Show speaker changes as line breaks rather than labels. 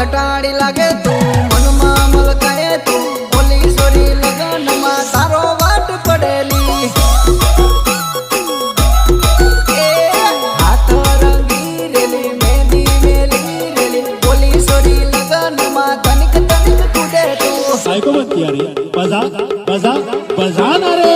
ઘટાડી લાગે તું મનમાં મલકાય તું ઓલી સોરી લગનમાં તારો વાટ પડેલી એ હાથ રંગી રેલી મહેંદી મેલી રેલી ઓલી સોરી લગનમાં તનિક તનિક કુડે તું
साइको मत किया रे बजा बजा बजा ना रे